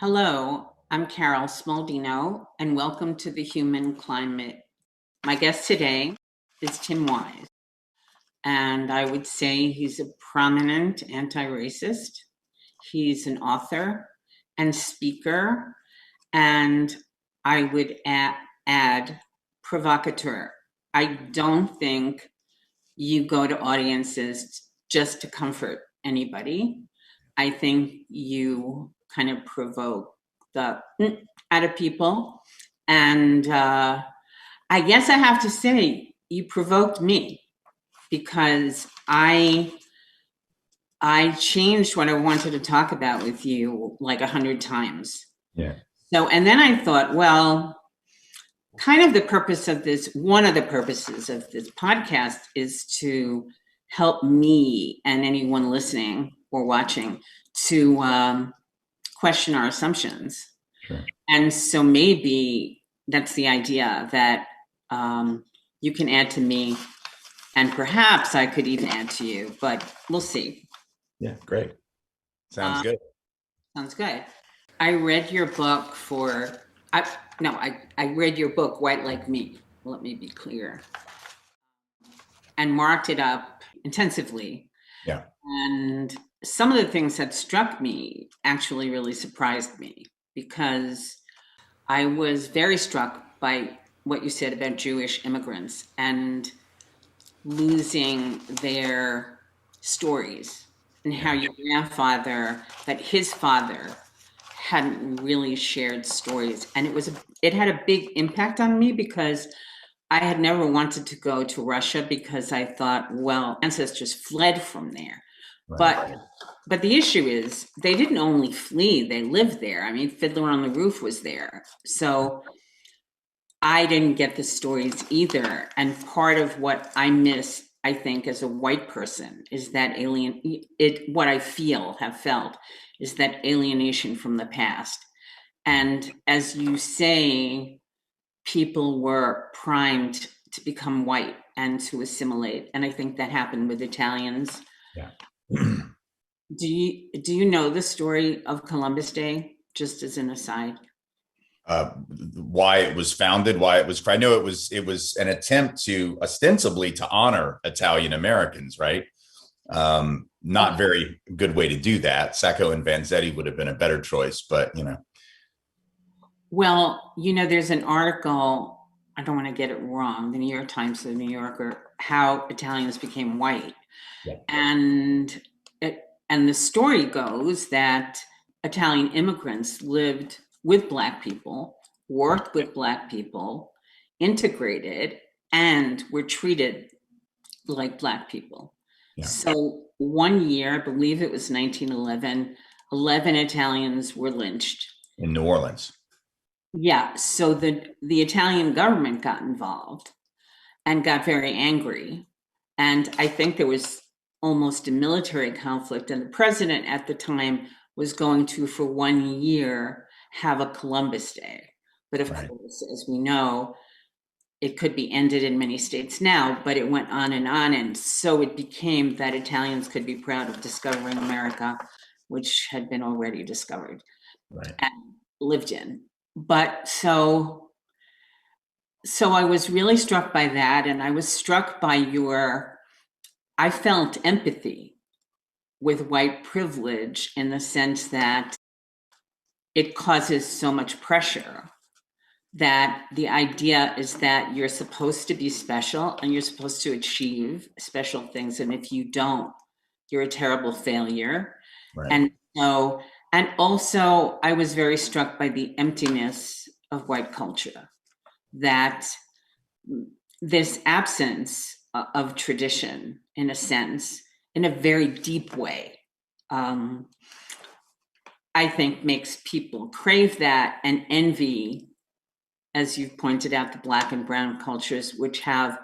Hello, I'm Carol Smaldino, and welcome to the Human Climate. My guest today is Tim Wise, and I would say he's a prominent anti-racist. He's an author and speaker, and I would add provocateur. I don't think you go to audiences just to comfort anybody. I think you kind of provoke the out of people. And I guess I have to say, you provoked me because I changed what I wanted to talk about with you like 100 times. Yeah. So, and then I thought, well, kind of the purpose of this, one of the purposes of this podcast is to help me and anyone listening or watching to question our assumptions. Sure. And so maybe that's the idea that you can add to me, and perhaps I could even add to you, but we'll see. Yeah, great. Sounds good. Sounds good. I read your book I read your book, White Like Me. Let me be clear. And marked it up intensively. Yeah. And some of the things that struck me actually really surprised me because I was very struck by what you said about Jewish immigrants and losing their stories and how your grandfather, that his father hadn't really shared stories. And it had a big impact on me because I had never wanted to go to Russia because I thought, well, ancestors fled from there. Right. But the issue is they didn't only flee, they lived there. I mean, Fiddler on the Roof was there. So I didn't get the stories either. And part of what I miss, I think, as a white person is that what I have felt is that alienation from the past. And as you say, people were primed to become white and to assimilate. And I think that happened with Italians. Yeah. Do you know the story of Columbus Day, just as an aside? Why it was founded, I know it was an attempt to ostensibly to honor Italian Americans, right? Not very good way to do that. Sacco and Vanzetti would have been a better choice, but Well, there's an article, I don't want to get it wrong, the New York Times, the New Yorker, how Italians became white. Yeah. And the story goes that Italian immigrants lived with Black people, worked with Black people, integrated, and were treated like Black people. Yeah. So one year, I believe it was 1911, 11 Italians were lynched. In New Orleans. Yeah, so the Italian government got involved and got very angry. And I think there was almost a military conflict. And the president at the time was going to, for 1 year, have a Columbus Day. But of course, as we know, it could be ended in many states now, but it went on. And so it became that Italians could be proud of discovering America, which had been already discovered and lived in. But so I was really struck by that. And I was struck by I felt empathy with white privilege in the sense that it causes so much pressure that the idea is that you're supposed to be special and you're supposed to achieve special things. And if you don't, you're a terrible failure. Right. And also I was very struck by the emptiness of white culture, that this absence of tradition, in a sense, in a very deep way, I think makes people crave that and envy, as you've pointed out, the Black and brown cultures, which have,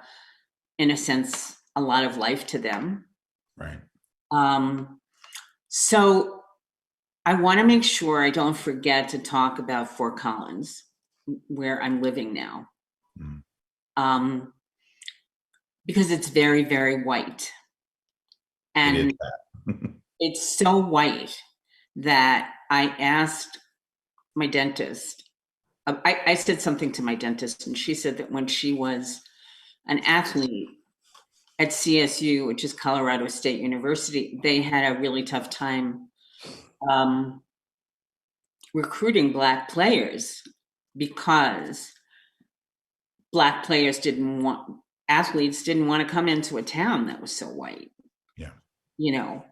in a sense, a lot of life to them. Right. So I want to make sure I don't forget to talk about Fort Collins, where I'm living now. Because it's very, very white. And it's so white that I asked my dentist. I said something to my dentist, and she said that when she was an athlete at CSU, which is Colorado State University, they had a really tough time recruiting Black players because Black players athletes didn't want to come into a town that was so white. Yeah. You know,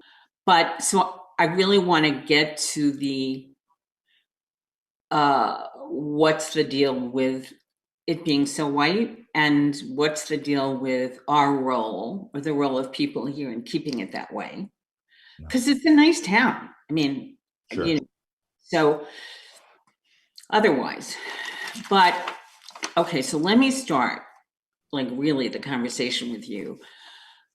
but so I really want to get to the what's the deal with it being so white, and what's the deal with our role, or the role of people here, in keeping it that way, because it's a nice town. I mean, Sure. you know, so otherwise, but okay, so let me start like really the conversation with you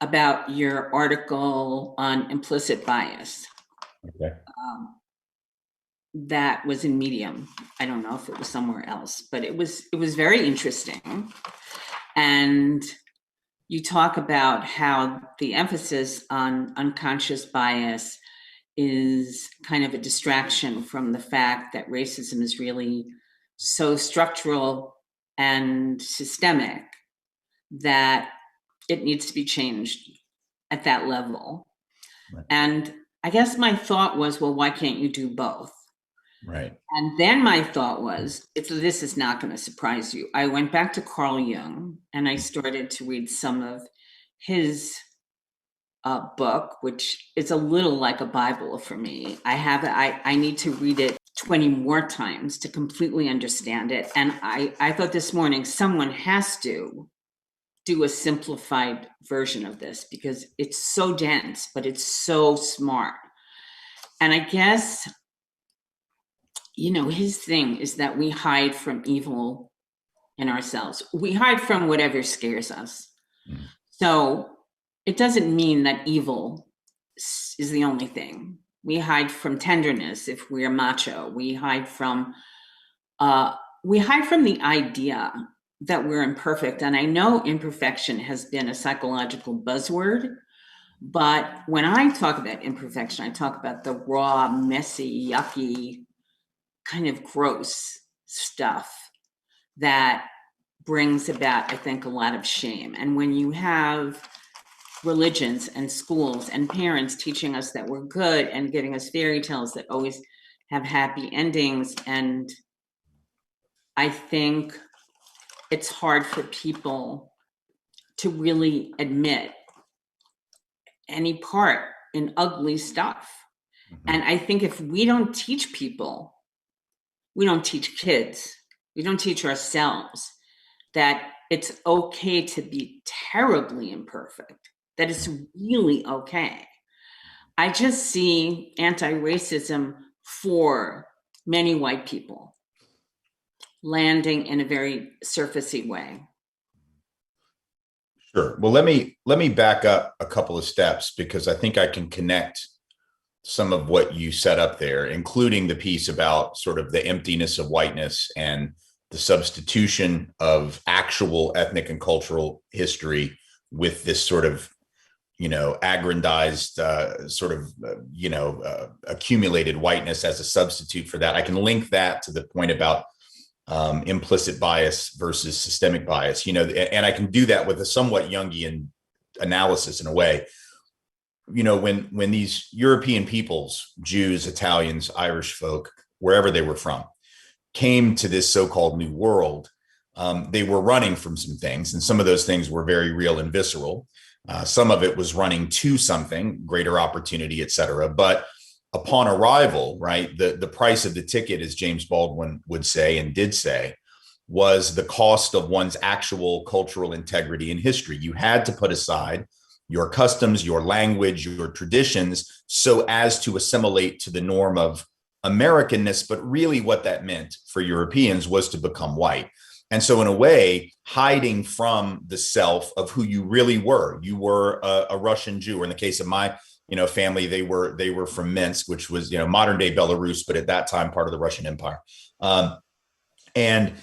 about your article on implicit bias. Okay. That was in Medium. I don't know if it was somewhere else, but it was very interesting. And you talk about how the emphasis on unconscious bias is kind of a distraction from the fact that racism is really so structural and systemic that it needs to be changed at that level. Right. And I guess my thought was, well, why can't you do both? Right. And then my thought was, this is not going to surprise you. I went back to Carl Jung and I started to read some of his book, which is a little like a Bible for me. I need to read it 20 more times to completely understand it. And I thought this morning, someone has to do a simplified version of this because it's so dense, but it's so smart. And I guess, you know, his thing is that we hide from evil in ourselves. We hide from whatever scares us. Mm. So it doesn't mean that evil is the only thing. We hide from tenderness if we're macho. We hide from the idea that we're imperfect. And I know imperfection has been a psychological buzzword, but when I talk about imperfection, I talk about the raw, messy, yucky, kind of gross stuff that brings about, I think, a lot of shame. And when you have religions and schools and parents teaching us that we're good and giving us fairy tales that always have happy endings, and I think it's hard for people to really admit any part in ugly stuff. Mm-hmm. And I think if we don't teach people, we don't teach kids, we don't teach ourselves that it's okay to be terribly imperfect, that it's really okay. I just see anti-racism for many white people landing in a very surfacey way. Sure. Well, let me back up a couple of steps because I think I can connect some of what you set up there, including the piece about sort of the emptiness of whiteness and the substitution of actual ethnic and cultural history with this sort of, you know, aggrandized accumulated whiteness as a substitute for that. I can link that to the point about implicit bias versus systemic bias, you know, and I can do that with a somewhat Jungian analysis in a way. You know, when these European peoples, Jews, Italians, Irish folk, wherever they were from, came to this so-called new world, they were running from some things, and some of those things were very real and visceral. Some of it was running to something, greater opportunity, et cetera. But upon arrival, right, the price of the ticket, as James Baldwin would say and did say, was the cost of one's actual cultural integrity and history. You had to put aside your customs, your language, your traditions, so as to assimilate to the norm of Americanness. But really what that meant for Europeans was to become white. And so in a way, hiding from the self of who you really were. You were a Russian Jew, or in the case of my, you know, family, they were from Minsk, which was, you know, modern day Belarus, but at that time part of the Russian Empire. And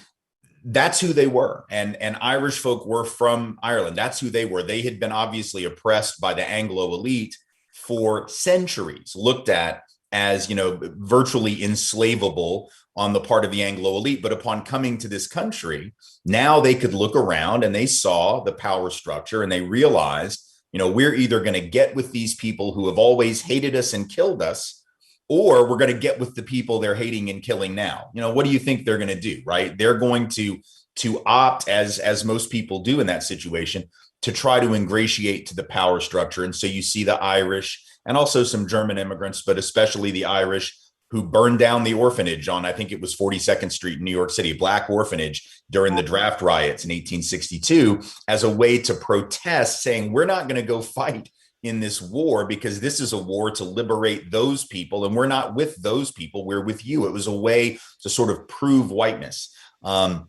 that's who they were. And Irish folk were from Ireland. That's who they were. They had been obviously oppressed by the Anglo elite for centuries, looked at as, virtually enslavable on the part of the Anglo elite. But upon coming to this country, now they could look around and they saw the power structure and they realized, we're either going to get with these people who have always hated us and killed us, or we're going to get with the people they're hating and killing now. What do you think they're going to do, right? They're going to opt, as most people do in that situation, to try to ingratiate to the power structure. And so you see the Irish and also some German immigrants, but especially the Irish, who burned down the orphanage on, I think it was 42nd Street in New York City, Black orphanage, during the draft riots in 1862, as a way to protest, saying, we're not going to go fight in this war because this is a war to liberate those people. And we're not with those people, we're with you. It was a way to sort of prove whiteness. And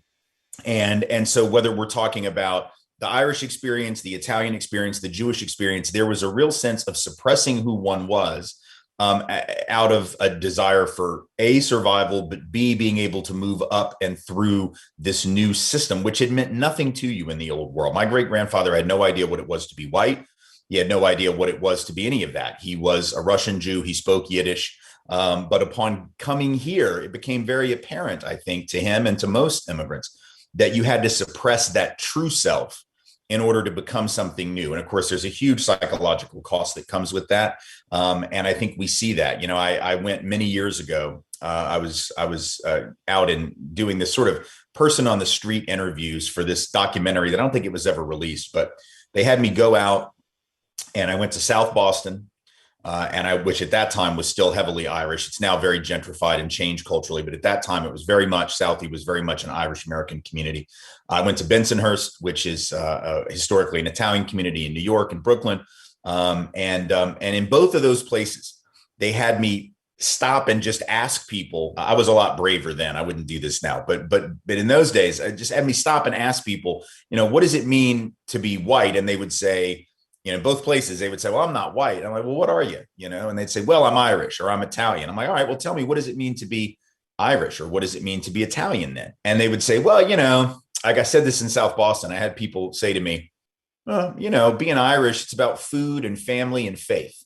so whether we're talking about the Irish experience, the Italian experience, the Jewish experience, there was a real sense of suppressing who one was, out of a desire for A, survival, but B, being able to move up and through this new system, which had meant nothing to you in the old world. My great-grandfather had no idea what it was to be white. He had no idea what it was to be any of that. He was a Russian Jew. He spoke Yiddish. But upon coming here, it became very apparent, I think, to him and to most immigrants, that you had to suppress that true self in order to become something new. And of course, there's a huge psychological cost that comes with that. And I think we see that. I went many years ago. I was out and doing this sort of person on the street interviews for this documentary that I don't think it was ever released, but they had me go out, and I went to South Boston, which at that time was still heavily Irish. It's now very gentrified and changed culturally, but at that time it was very much, Southie was very much an Irish American community. I went to Bensonhurst, which is historically an Italian community in New York and Brooklyn. And in both of those places, they had me stop and just ask people. I was a lot braver then. I wouldn't do this now, but in those days, I just had me stop and ask people, what does it mean to be white? And they would say, both places, they would say, well, I'm not white. I'm like, well, what are you? And they'd say, well, I'm Irish or I'm Italian. I'm like, all right, well, tell me, what does it mean to be Irish, or what does it mean to be Italian then? And they would say, well, like I said this in South Boston, I had people say to me, well, being Irish, it's about food and family and faith.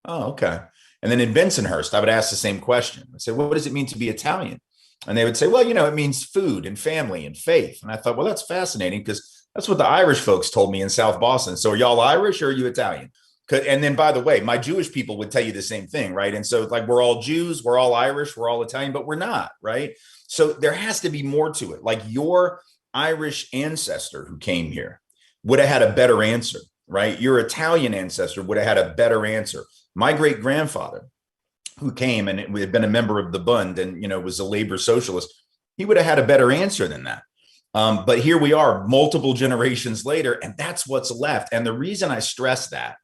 Oh, okay. And then in Bensonhurst, I would ask the same question. I said, what does it mean to be Italian? And they would say, well, it means food and family and faith. And I thought, well, that's fascinating, because that's what the Irish folks told me in South Boston. So are y'all Irish or are you Italian? And then, by the way, my Jewish people would tell you the same thing, right? And so like, we're all Jews, we're all Irish, we're all Italian, but we're not, right? So there has to be more to it. Like, your Irish ancestor who came here would have had a better answer, right? Your Italian ancestor would have had a better answer. My great grandfather, who came and had been a member of the Bund and, was a labor socialist, he would have had a better answer than that. But here we are multiple generations later, and that's what's left. And the reason I stress that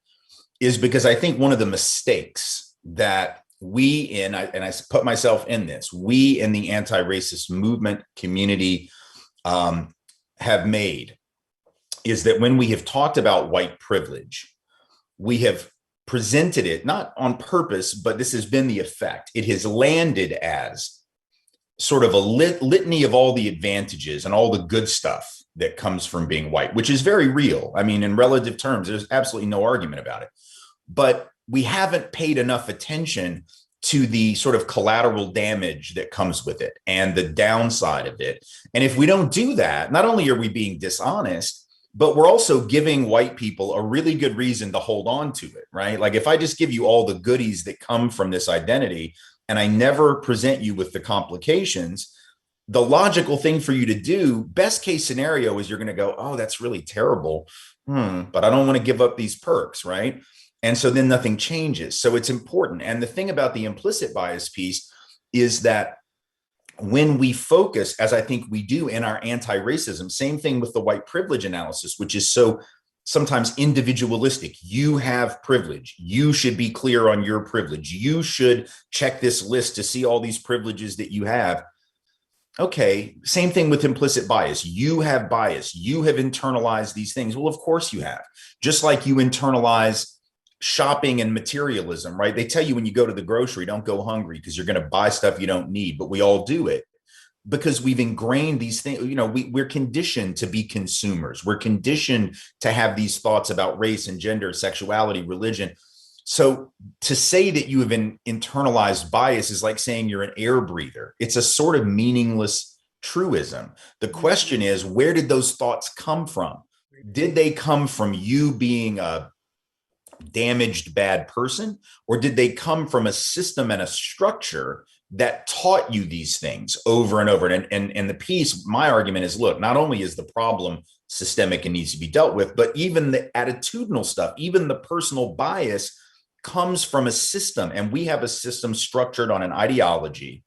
is because I think one of the mistakes that I put myself in this, we in the anti-racist movement community have made, is that when we have talked about white privilege, we have presented it not on purpose, but this has been the effect. It has landed as sort of a litany of all the advantages and all the good stuff that comes from being white, which is very real. I mean, in relative terms, there's absolutely no argument about it. But we haven't paid enough attention to the sort of collateral damage that comes with it and the downside of it. And if we don't do that, not only are we being dishonest, but we're also giving white people a really good reason to hold on to it, right? Like, if I just give you all the goodies that come from this identity and I never present you with the complications, the logical thing for you to do, best case scenario, is you're going to go, oh, that's really terrible, but I don't want to give up these perks, right? And so then nothing changes. So it's important. And the thing about the implicit bias piece is that when we focus, as I think we do in our anti-racism, same thing with the white privilege analysis, which is so sometimes individualistic. You have privilege. You should be clear on your privilege. You should check this list to see all these privileges that you have. Okay, same thing with implicit bias. You have bias. You have internalized these things. Well, of course you have. Just like you internalize shopping and materialism, right? They tell you when you go to the grocery, don't go hungry because you're going to buy stuff you don't need, but we all do it because we've ingrained these things. We're conditioned to be consumers. We're conditioned to have these thoughts about race and gender, sexuality, religion. So to say that you have an internalized bias is like saying you're an air breather. It's a sort of meaningless truism. The question is, where did those thoughts come from? Did they come from you being a damaged bad person, or did they come from a system and a structure that taught you these things over and over? And the piece, my argument is, look, not only is the problem systemic and needs to be dealt with, but even the attitudinal stuff, even the personal bias comes from a system. And we have a system structured on an ideology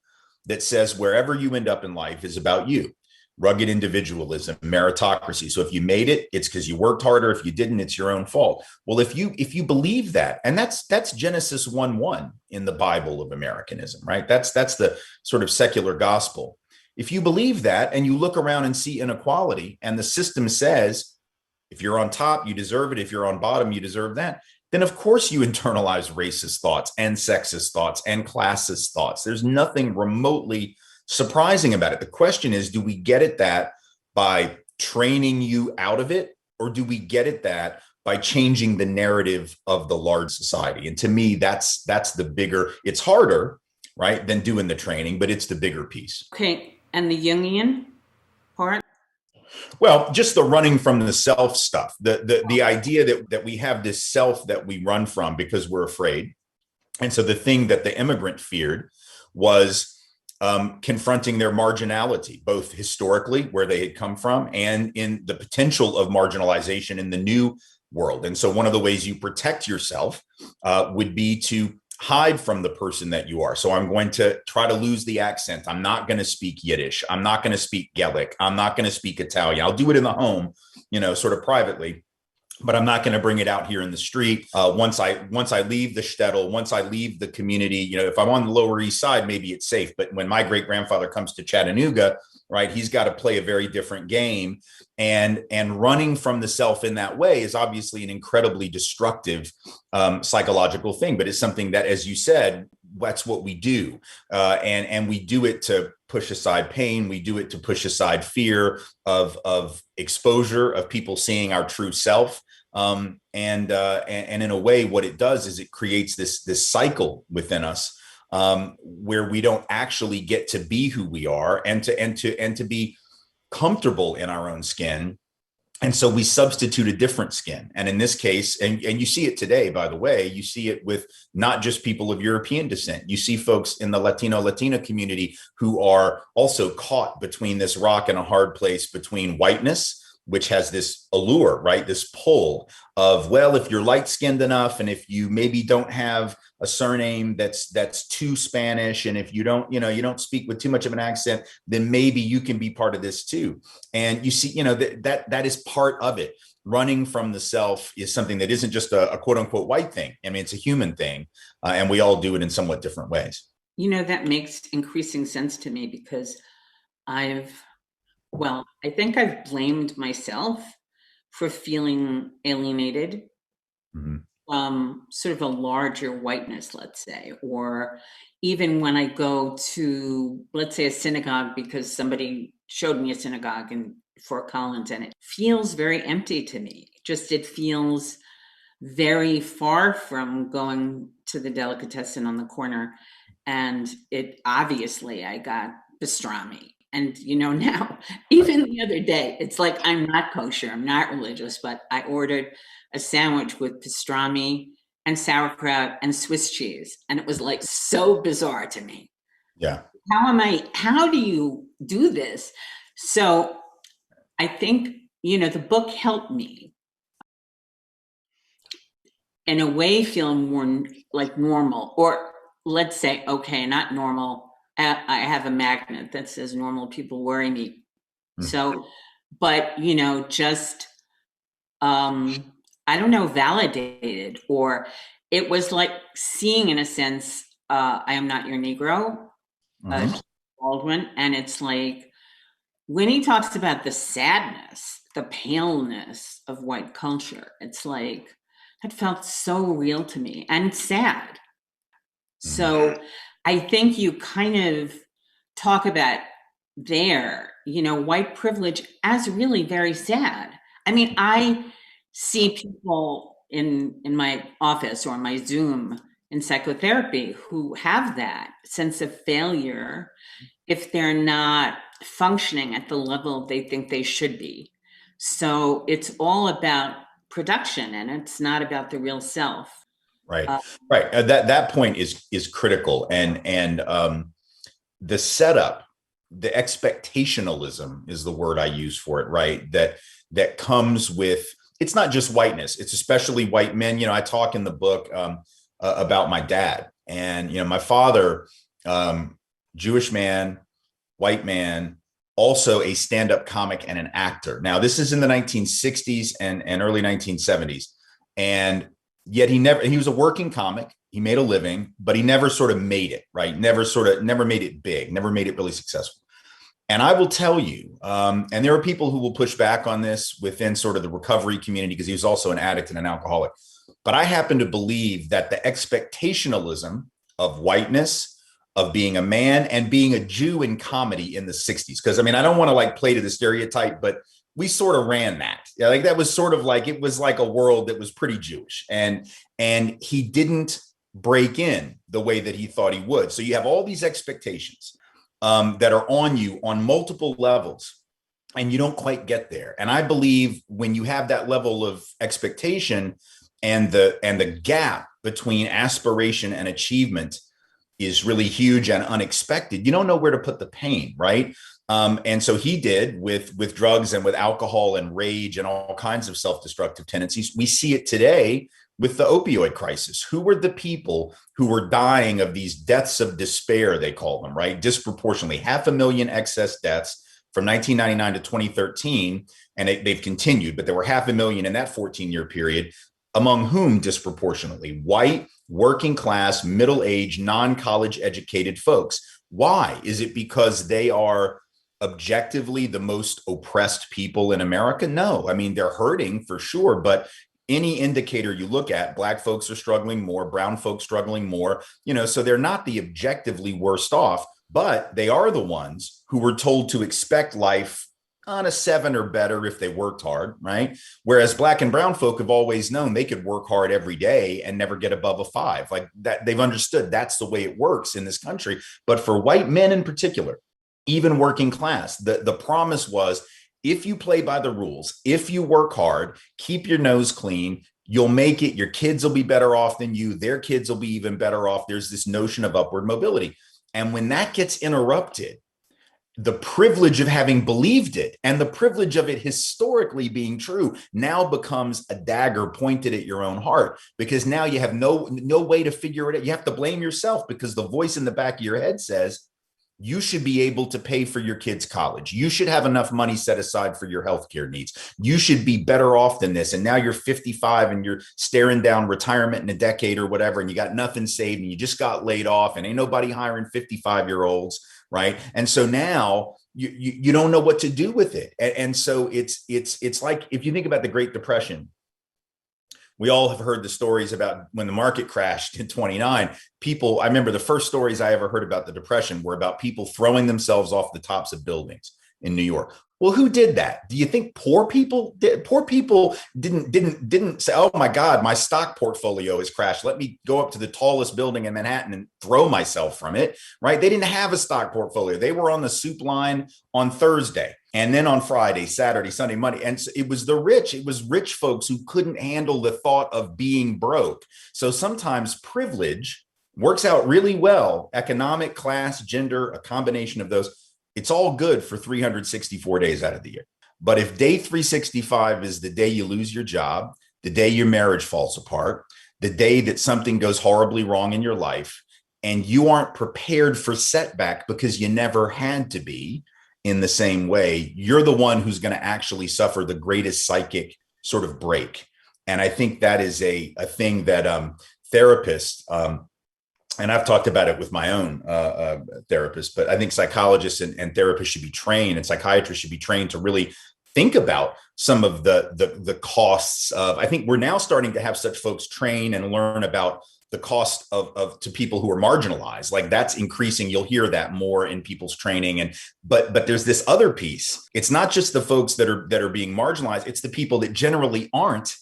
that says wherever you end up in life is about you. Rugged individualism, meritocracy. So if you made it, it's because you worked harder. If you didn't, it's your own fault. Well, if you believe that, and that's Genesis 1:1 in the Bible of Americanism, right? That's the sort of secular gospel. If you believe that and you look around and see inequality, and the system says, if you're on top, you deserve it. If you're on bottom, you deserve that. Then of course you internalize racist thoughts and sexist thoughts and classist thoughts. There's nothing remotely surprising about it. The question is, do we get at that by training you out of it, or do we get at that by changing the narrative of the large society? And to me, that's the bigger, it's harder, right, than doing the training, but it's the bigger piece. Okay. And the Jungian part? Well, just the running from the self stuff, the idea that we have this self that we run from because we're afraid. And so the thing that the immigrant feared was confronting their marginality, both historically, where they had come from, and in the potential of marginalization in the new world. And so one of the ways you protect yourself would be to hide from the person that you are. So I'm going to try to lose the accent. I'm not going to speak Yiddish. I'm not going to speak Gaelic. I'm not going to speak Italian. I'll do it in the home, sort of privately, but I'm not going to bring it out here in the street. Once I leave the shtetl, once I leave the community, if I'm on the Lower East Side, maybe it's safe. But when my great grandfather comes to Chattanooga, right, he's got to play a very different game. And running from the self in that way is obviously an incredibly destructive psychological thing. But it's something that, as you said, that's what we do. And we do it to push aside pain. We do it to push aside fear of exposure, of people seeing our true self. And in a way, what it does is it creates this cycle within us where we don't actually get to be who we are and to be comfortable in our own skin. And so we substitute a different skin. And in this case, and you see it today, by the way, you see it with not just people of European descent. You see folks in the Latina community who are also caught between this rock and a hard place between whiteness, which has this allure, right? This pull of, well, if you're light skinned enough, and if you maybe don't have a surname that's too Spanish, and if you don't, you don't speak with too much of an accent, then maybe you can be part of this too. And you see, that is part of it. Running from the self is something that isn't just a quote unquote white thing. I mean, it's a human thing, and we all do it in somewhat different ways. That makes increasing sense to me because I think I've blamed myself for feeling alienated from sort of a larger whiteness, let's say, or even when I go to, let's say, a synagogue because somebody showed me a synagogue in Fort Collins, and it feels very empty to me. It feels very far from going to the delicatessen on the corner. And obviously I got pastrami. And, now, even the other day, it's like, I'm not kosher, I'm not religious, but I ordered a sandwich with pastrami and sauerkraut and Swiss cheese. And it was like so bizarre to me. Yeah. How do you do this? So I think, the book helped me in a way feel more like normal, or let's say, okay, not normal. I have a magnet that says normal people worry me. So, but, just, I don't know, validated, or it was like seeing, in a sense, I Am Not Your Negro, Baldwin. And it's like, when he talks about the sadness, the paleness of white culture, it's like, that felt so real to me and sad. So I think you kind of talk about there, white privilege as really very sad. I mean, I see people in my office or my Zoom in psychotherapy who have that sense of failure if they're not functioning at the level they think they should be. So it's all about production, and it's not about the real self. Right. Uh, Right. That point is critical. And the setup, the expectationalism is the word I use for it, right? That comes with, it's not just whiteness, it's especially white men. I talk in the book about my dad, and my father, Jewish man, white man, also a stand-up comic and an actor. Now, this is in the 1960s and early 1970s. And yet he was a working comic. He made a living, but he never sort of made it, right? Never made it big, never made it really successful. And I will tell you, and there are people who will push back on this within sort of the recovery community, because he was also an addict and an alcoholic. But I happen to believe that the expectationalism of whiteness, of being a man and being a Jew in comedy in the 60s, because I don't want to like play to the stereotype, but we sort of ran that. Yeah, like that was sort of like, it was like a world that was pretty Jewish, and he didn't break in the way that he thought he would. So you have all these expectations that are on you on multiple levels, and you don't quite get there. And I believe when you have that level of expectation and the gap between aspiration and achievement is really huge and unexpected, you don't know where to put the pain, right? And so he did with drugs and with alcohol and rage and all kinds of self-destructive tendencies. We see it today with the opioid crisis. Who were the people who were dying of these deaths of despair, they call them, right? Disproportionately, 500,000 excess deaths from 1999 to 2013. And they've continued, but there were 500,000 in that 14-year period, among whom disproportionately white, working class, middle-aged, non-college educated folks. Why? Is it because they are objectively the most oppressed people in America? No. They're hurting for sure, but any indicator you look at, Black folks are struggling more, brown folks struggling more, so they're not the objectively worst off, but they are the ones who were told to expect life on a 7 or better if they worked hard, right? Whereas Black and brown folk have always known they could work hard every day and never get above a 5. Like that, they've understood that's the way it works in this country. But for white men in particular, even working class, the promise was, if you play by the rules, if you work hard, keep your nose clean, you'll make it. Your kids will be better off than you. Their kids will be even better off. There's this notion of upward mobility. And when that gets interrupted, the privilege of having believed it and the privilege of it historically being true now becomes a dagger pointed at your own heart, because now you have no way to figure it out. You have to blame yourself, because the voice in the back of your head says, you should be able to pay for your kids' college. You should have enough money set aside for your healthcare needs. You should be better off than this. And now you're 55 and you're staring down retirement in a decade or whatever, and you got nothing saved and you just got laid off and ain't nobody hiring 55-year-olds, right? And so now you don't know what to do with it. And so it's like, if you think about the Great Depression, we all have heard the stories about when the market crashed in 29. I remember the first stories I ever heard about the Depression were about people throwing themselves off the tops of buildings in New York. Well, who did that? Do you think poor people did? Poor people didn't say, oh my God, my stock portfolio has crashed. Let me go up to the tallest building in Manhattan and throw myself from it, right? They didn't have a stock portfolio. They were on the soup line on Thursday, and then on Friday, Saturday, Sunday, Monday. And it was rich folks who couldn't handle the thought of being broke. So sometimes privilege works out really well. Economic, class, gender, a combination of those. It's all good for 364 days out of the year. But if day 365 is the day you lose your job, the day your marriage falls apart, the day that something goes horribly wrong in your life, and you aren't prepared for setback because you never had to be in the same way, you're the one who's going to actually suffer the greatest psychic sort of break. And I think that is a thing that therapists, and I've talked about it with my own therapist, but I think psychologists and therapists should be trained, and psychiatrists should be trained to really think about some of the costs of, I think we're now starting to have such folks train and learn about the cost of to people who are marginalized. Like that's increasing. You'll hear that more in people's training. But there's this other piece. It's not just the folks that are being marginalized. It's the people that generally aren't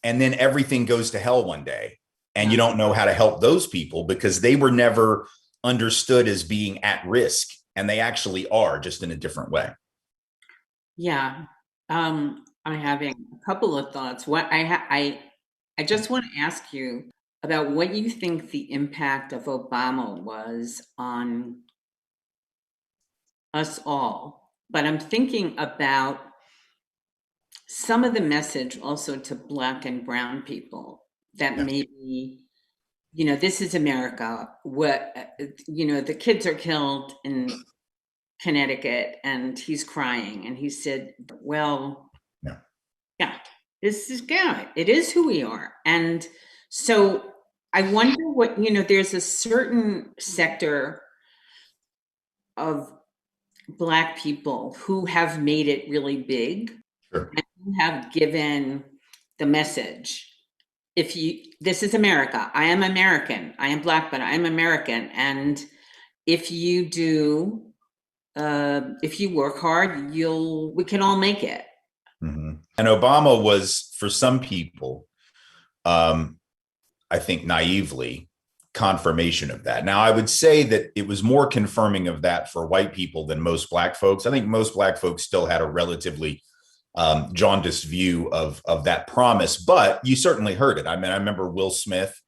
and then everything goes to hell one day, and you Yeah. don't know how to help those people because they were never understood as being at risk, and they actually are, just in a different way. Yeah. I'm having a couple of thoughts. I just want to ask you about what you think the impact of Obama was on us all. But I'm thinking about some of the message also to Black and Brown people that Yeah. maybe, this is America. The kids are killed in Connecticut and he's crying. And he said, well, Yeah. yeah, it is who we are. And so I wonder there's a certain sector of Black people who have made it really big Sure. and who have given the message. This is America. I am American. I am Black, but I am American. And if you if you work hard, we can all make it. Mm-hmm. And Obama was, for some people, um, I think naively, confirmation of that. Now, I would say that it was more confirming of that for white people than most Black folks. I think most Black folks still had a relatively jaundiced view of that promise, but you certainly heard it. I mean, I remember Will Smith,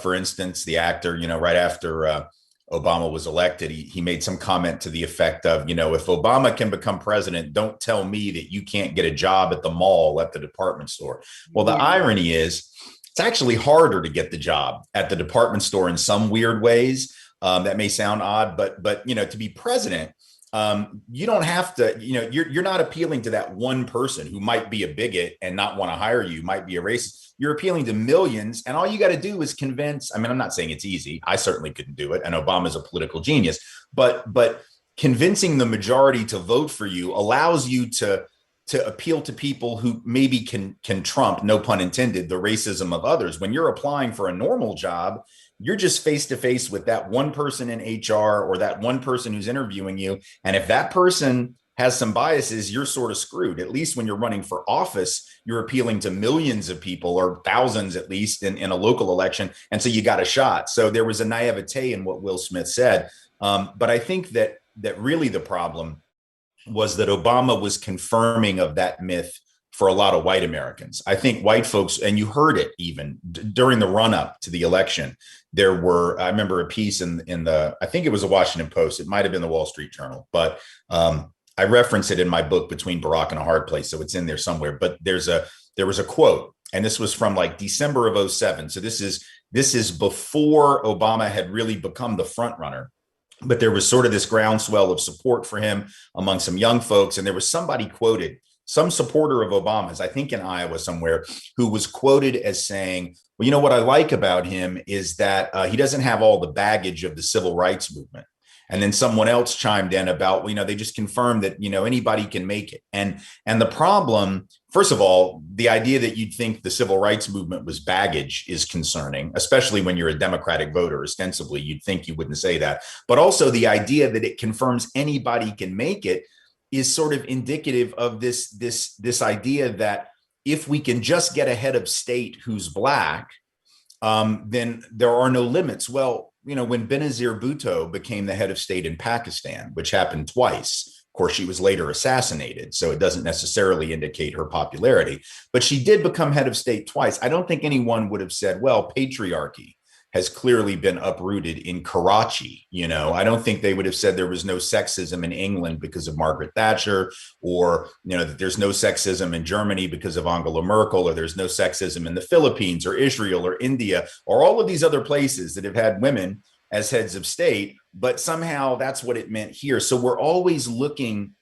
for instance, the actor, right after Obama was elected, he made some comment to the effect of, if Obama can become president, don't tell me that you can't get a job at the mall, at the department store. Well, the Yeah. irony is it's actually harder to get the job at the department store in some weird ways. That may sound odd, but to be president, you don't have to, you're not appealing to that one person who might be a bigot and not want to hire you, might be a racist. You're appealing to millions, and all you got to do is convince. I mean, I'm not saying it's easy. I certainly couldn't do it, and Obama's a political genius. But convincing the majority to vote for you allows you to appeal to people who maybe can trump, no pun intended, the racism of others. When you're applying for a normal job, you're just face to face with that one person in HR or that one person who's interviewing you. And if that person has some biases, you're sort of screwed. At least when you're running for office, you're appealing to millions of people, or thousands at least, in a local election. And so you got a shot. So there was a naivete in what Will Smith said. But I think that really the problem was that Obama was confirming of that myth for a lot of white Americans. I think white folks, and you heard it even during the run up to the election, there were, I remember a piece in the, I think it was the Washington Post, it might've been the Wall Street Journal, but I reference it in my book, Between Barack and a Hard Place. So it's in there somewhere, but there was a quote, and this was from like December of 2007. So this is before Obama had really become the front runner. But there was sort of this groundswell of support for him among some young folks. And there was somebody quoted, some supporter of Obama's, I think in Iowa somewhere, who was quoted as saying, well, what I like about him is that he doesn't have all the baggage of the civil rights movement. And then someone else chimed in about, they just confirmed that, anybody can make it. And the problem, first of all, the idea that you'd think the civil rights movement was baggage is concerning, especially when you're a Democratic voter. Ostensibly, you'd think you wouldn't say that. But also the idea that it confirms anybody can make it is sort of indicative of this idea that if we can just get a head of state who's Black, then there are no limits. Well, when Benazir Bhutto became the head of state in Pakistan, which happened twice, of course, she was later assassinated, so it doesn't necessarily indicate her popularity, but she did become head of state twice. I don't think anyone would have said, well, patriarchy has clearly been uprooted in Karachi. I don't think they would have said there was no sexism in England because of Margaret Thatcher, or, that there's no sexism in Germany because of Angela Merkel, or there's no sexism in the Philippines or Israel or India, or all of these other places that have had women as heads of state. But somehow that's what it meant here. So we're always looking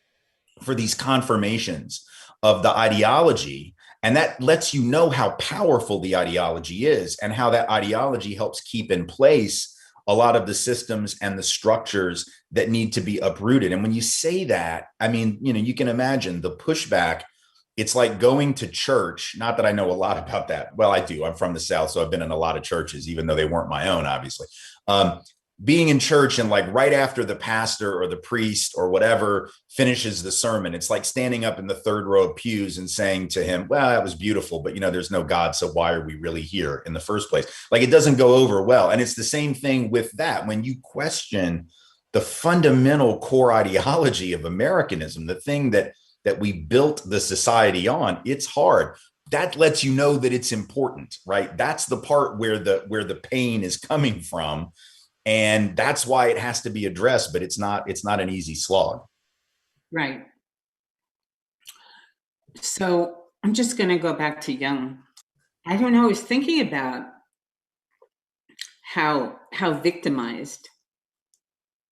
for these confirmations of the ideology. And that lets you know how powerful the ideology is and how that ideology helps keep in place a lot of the systems and the structures that need to be uprooted. And when you say that, I mean, you can imagine the pushback. It's like going to church. Not that I know a lot about that. Well, I do. I'm from the South, so I've been in a lot of churches, even though they weren't my own, obviously. being in church and like right after the pastor or the priest or whatever finishes the sermon, it's like standing up in the third row of pews and saying to him, well, that was beautiful, but there's no God, so why are we really here in the first place? Like, it doesn't go over well. And it's the same thing with that. When you question the fundamental core ideology of Americanism, the thing that we built the society on, it's hard. That lets you know that it's important, right? That's the part where the pain is coming from. And that's why it has to be addressed, but it's not an easy slog. Right. So I'm just going to go back to Young. I don't know. I was thinking about how victimized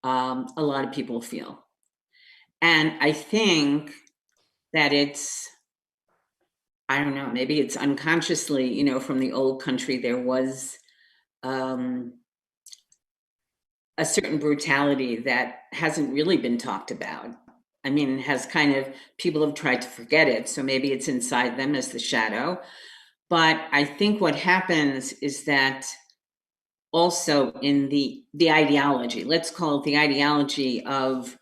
a lot of people feel. And I think that it's, I don't know, maybe it's unconsciously, from the old country, there was a certain brutality that hasn't really been talked about. I mean, has kind of, people have tried to forget it. So maybe it's inside them as the shadow. But I think what happens is that also in the ideology, let's call it the ideology of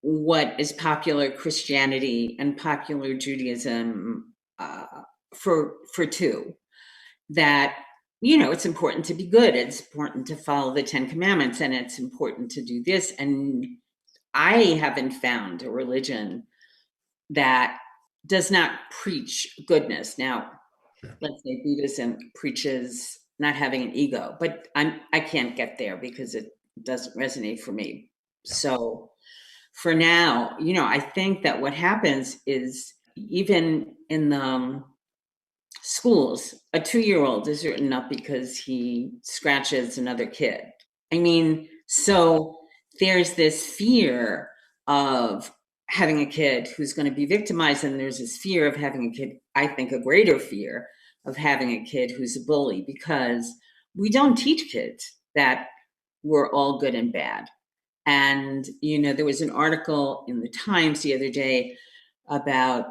what is popular Christianity and popular Judaism for two, that, it's important to be good. It's important to follow the 10 Commandments, and it's important to do this. And I haven't found a religion that does not preach goodness. Now, let's say Buddhism preaches not having an ego, but I can't get there because it doesn't resonate for me. So for now, I think that what happens is, even in the schools, a 2-year-old is written up because he scratches another kid. I mean, so there's this fear of having a kid who's going to be victimized, and there's this fear of having a kid, I think a greater fear of having a kid who's a bully, because we don't teach kids that we're all good and bad. And, there was an article in the Times the other day about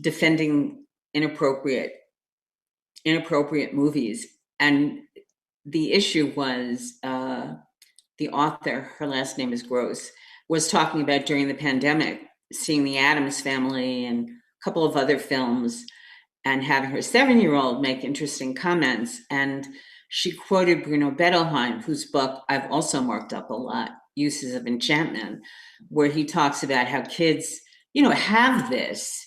defending inappropriate movies. And the issue was the author, her last name is Gross, was talking about during the pandemic, seeing the Addams Family and a couple of other films, and having her 7-year-old make interesting comments. And she quoted Bruno Bettelheim, whose book I've also marked up a lot, Uses of Enchantment, where he talks about how kids, have this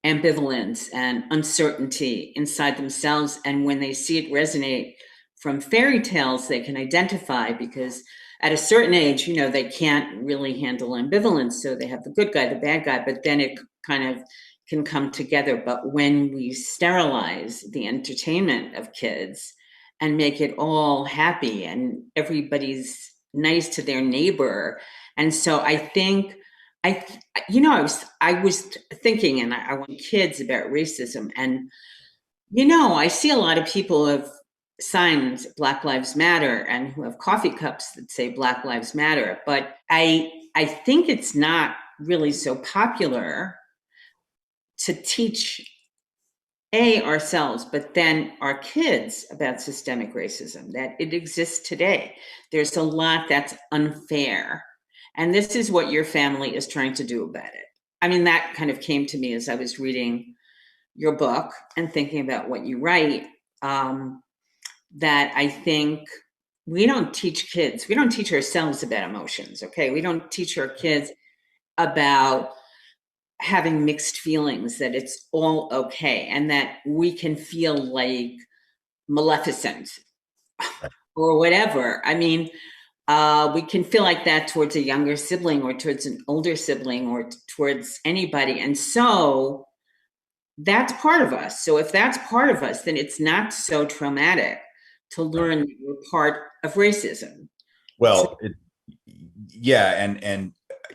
ambivalence and uncertainty inside themselves. And when they see it resonate from fairy tales, they can identify, because at a certain age, they can't really handle ambivalence. So they have the good guy, the bad guy, but then it kind of can come together. But when we sterilize the entertainment of kids and make it all happy and everybody's nice to their neighbor. And so I think, I was thinking, and I want kids, about racism. And, I see a lot of people who have signs Black Lives Matter and who have coffee cups that say Black Lives Matter. But I think it's not really so popular to teach ourselves, but then our kids, about systemic racism, that it exists today. There's a lot that's unfair. And this is what your family is trying to do about it. I mean, that kind of came to me as I was reading your book and thinking about what you write, that I think we don't teach kids, we don't teach ourselves about emotions, okay? We don't teach our kids about having mixed feelings, that it's all okay, and that we can feel like Maleficent or whatever. I mean, we can feel like that towards a younger sibling or towards an older sibling or towards anybody. And so that's part of us. So if that's part of us, then it's not so traumatic to learn that we're part of racism. Well, and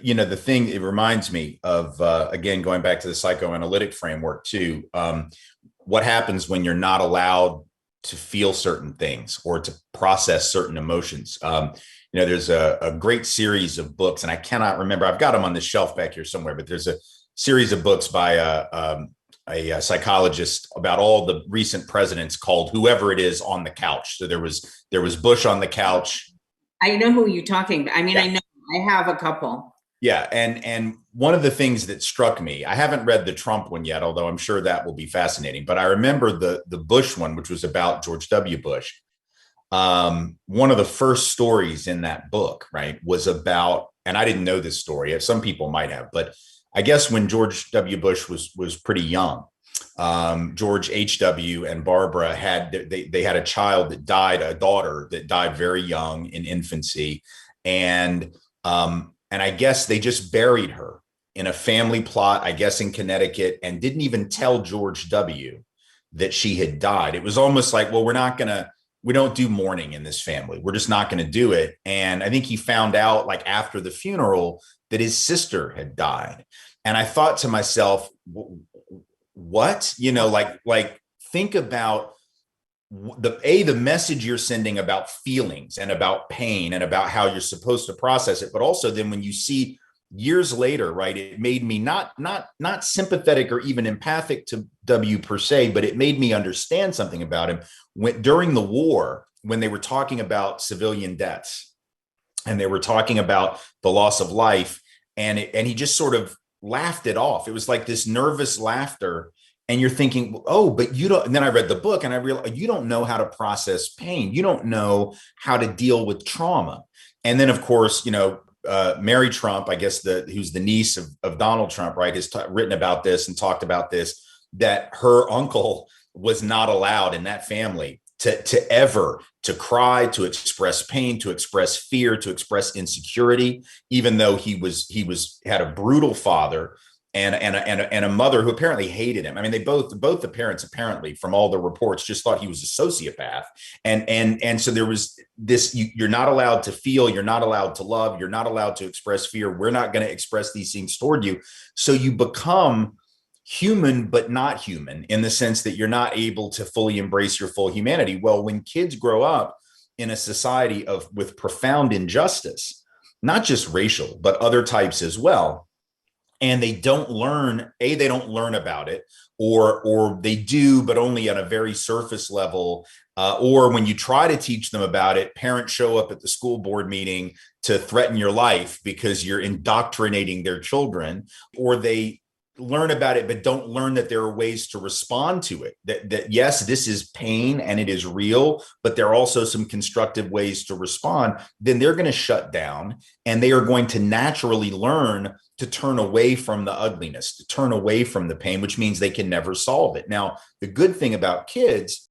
the thing, it reminds me of, again, going back to the psychoanalytic framework too, what happens when you're not allowed to feel certain things or to process certain emotions. There's a great series of books, and I cannot remember, I've got them on the shelf back here somewhere, but there's a series of books by a psychologist about all the recent presidents called whoever it is on the couch. So there was Bush on the couch. I know who you're talking about. I mean, Yeah. I know I have a couple. Yeah, and one of the things that struck me, I haven't read the Trump one yet, although I'm sure that will be fascinating. But I remember the Bush one, which was about George W. Bush. One of the first stories in that book, right, was about, and I didn't know this story. Some people might have, but I guess when George W. Bush was pretty young, George H.W. and Barbara they had a child that died, a daughter that died very young in infancy, and I guess they just buried her in a family plot, I guess in Connecticut, and didn't even tell George W. that she had died. It was almost like, well, we don't do mourning in this family. We're just not going to do it. And I think he found out like after the funeral that his sister had died. And I thought to myself, what, like think about the message you're sending about feelings and about pain and about how you're supposed to process it. But also then when you see years later, right, it made me not sympathetic or even empathic to W per se, but it made me understand something about him during the war, when they were talking about civilian deaths and they were talking about the loss of life, and he just sort of laughed it off. It was like this nervous laughter. And you're thinking, oh, but you don't. And then I read the book and I realized you don't know how to process pain. You don't know how to deal with trauma. And then, of course, Mary Trump, I guess who's the niece of Donald Trump, right, has written about this and talked about this, that her uncle was not allowed in that family to cry, to express pain, to express fear, to express insecurity, even though he had a brutal father and a mother who apparently hated him. I mean, both the parents, apparently, from all the reports, just thought he was a sociopath. And so there was this, you're not allowed to feel, you're not allowed to love, you're not allowed to express fear. We're not going to express these things toward you. So you become human, but not human, in the sense that you're not able to fully embrace your full humanity. Well, when kids grow up in a society with profound injustice, not just racial, but other types as well, and they don't learn, they don't learn about it, or they do, but only at a very surface level. Or when you try to teach them about it, parents show up at the school board meeting to threaten your life because you're indoctrinating their children, or they learn about it, but don't learn that there are ways to respond to it. That yes, this is pain and it is real, but there are also some constructive ways to respond. Then they're going to shut down, and they are going to naturally learn to turn away from the ugliness, to turn away from the pain, which means they can never solve it. Now, the good thing about kids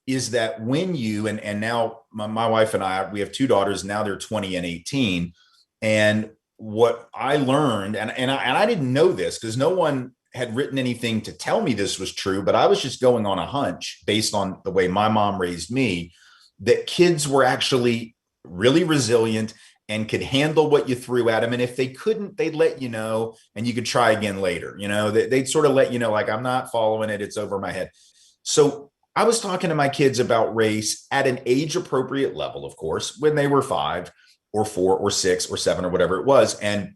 is that when you, and now my wife and I, we have two daughters, now they're 20 and 18. And what I learned, and I didn't know this because no one had written anything to tell me this was true, but I was just going on a hunch based on the way my mom raised me, that kids were actually really resilient and could handle what you threw at them. And if they couldn't, they'd let you know, and you could try again later. They'd sort of let you know, like, I'm not following it, it's over my head. So I was talking to my kids about race at an age appropriate level, of course, when they were 5 or 4 or 6 or 7 or whatever it was. And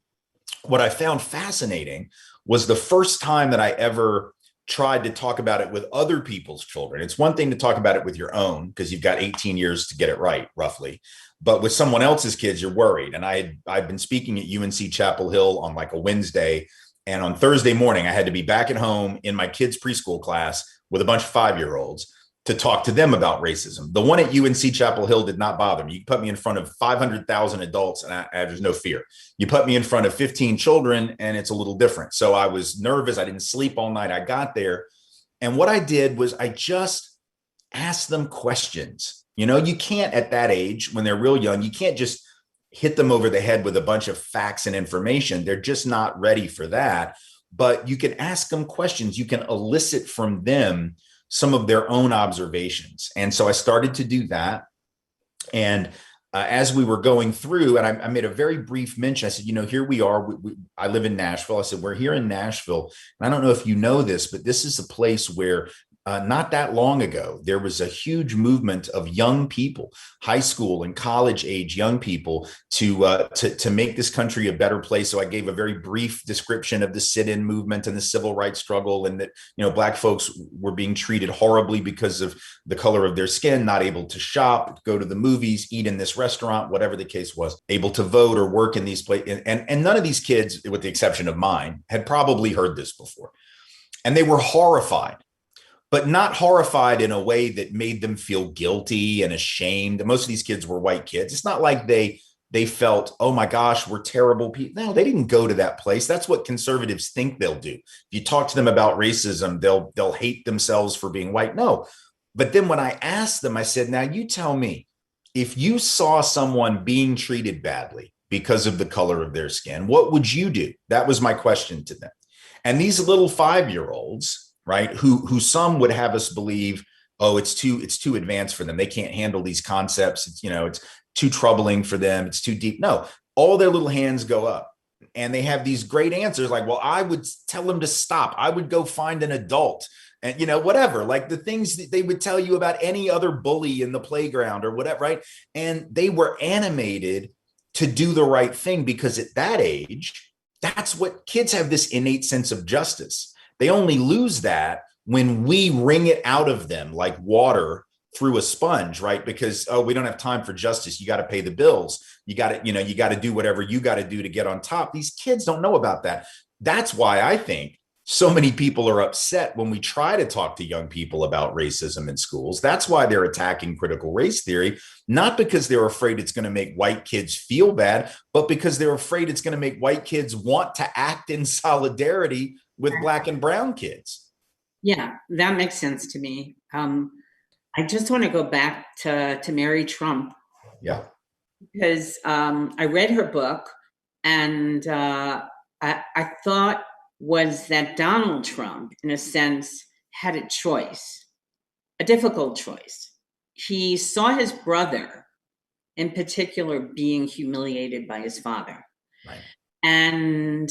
what I found fascinating was the first time that I ever tried to talk about it with other people's children. It's one thing to talk about it with your own, because you've got 18 years to get it right, roughly. But with someone else's kids, you're worried. And I've been speaking at UNC Chapel Hill on like a Wednesday. And on Thursday morning, I had to be back at home in my kids' preschool class with a bunch of 5-year-olds to talk to them about racism. The one at UNC Chapel Hill did not bother me. You put me in front of 500,000 adults and there's no fear. You put me in front of 15 children and it's a little different. So I was nervous. I didn't sleep all night. I got there. And what I did was I just asked them questions. You can't, at that age, when they're real young, you can't just hit them over the head with a bunch of facts and information. They're just not ready for that. But you can ask them questions. You can elicit from them some of their own observations. And so I started to do that. And as we were going through, and I made a very brief mention, I said, here we are. I live in Nashville. I said, we're here in Nashville. And I don't know if you know this, but this is a place where not that long ago, there was a huge movement of young people, high school and college age young people, to make this country a better place. So I gave a very brief description of the sit-in movement and the civil rights struggle, and that Black folks were being treated horribly because of the color of their skin, not able to shop, go to the movies, eat in this restaurant, whatever the case was, able to vote or work in these places. And none of these kids, with the exception of mine, had probably heard this before, and they were horrified, but not horrified in a way that made them feel guilty and ashamed. Most of these kids were white kids. It's not like they felt, oh my gosh, we're terrible people. No, they didn't go to that place. That's what conservatives think they'll do. If you talk to them about racism, they'll hate themselves for being white. No. But then when I asked them, I said, now you tell me, if you saw someone being treated badly because of the color of their skin, what would you do? That was my question to them. And these little 5-year-olds, right, who some would have us believe, oh, it's too advanced for them, they can't handle these concepts, it's too troubling for them, it's too deep. No, all their little hands go up, and they have these great answers like, well, I would tell them to stop, I would go find an adult, and whatever, like the things that they would tell you about any other bully in the playground or whatever, right? And they were animated to do the right thing, because at that age, that's what kids have, this innate sense of justice. They only lose that when we wring it out of them like water through a sponge, right? Because, oh, we don't have time for justice. You got to pay the bills. You got to, you got to do whatever you got to do to get on top. These kids don't know about that. That's why I think so many people are upset when we try to talk to young people about racism in schools. That's why they're attacking critical race theory, not because they're afraid it's going to make white kids feel bad, but because they're afraid it's going to make white kids want to act in solidarity with Black and brown kids. Yeah, that makes sense to me. I just want to go back to Mary Trump. Yeah. Because I read her book, and I thought was that Donald Trump, in a sense, had a choice, a difficult choice. He saw his brother, in particular, being humiliated by his father. Right. And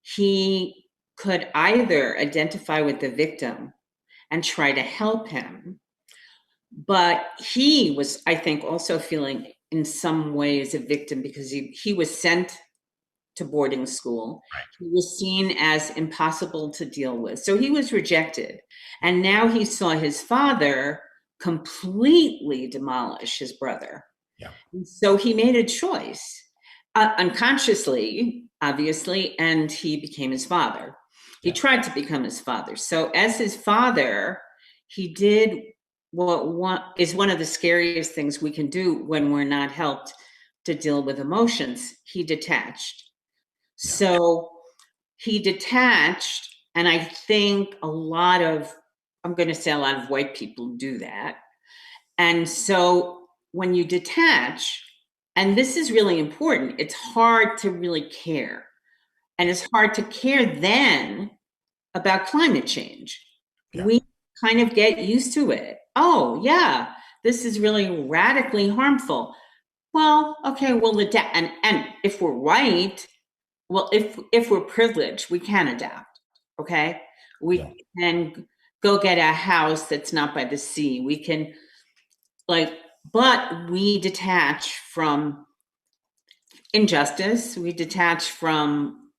he could either identify with the victim and try to help him, but he was, I think, also feeling in some ways a victim, because he was sent to boarding school. Right. He was seen as impossible to deal with. So he was rejected. And now he saw his father completely demolish his brother. Yeah. So he made a choice, unconsciously, obviously, and he became his father. He tried to become his father. So as his father, he did what is one of the scariest things we can do when we're not helped to deal with emotions. He detached. Yeah. So he detached, and I think I'm going to say a lot of white people do that. And so when you detach, and this is really important, it's hard to really care. And it's hard to care then about climate change. Yeah. We kind of get used to it. Oh, yeah, this is really radically harmful. Well, okay, we'll adapt. And if we're white, well, if we're privileged, we can adapt, okay? We can go get a house that's not by the sea. We can, but we detach from injustice. We detach from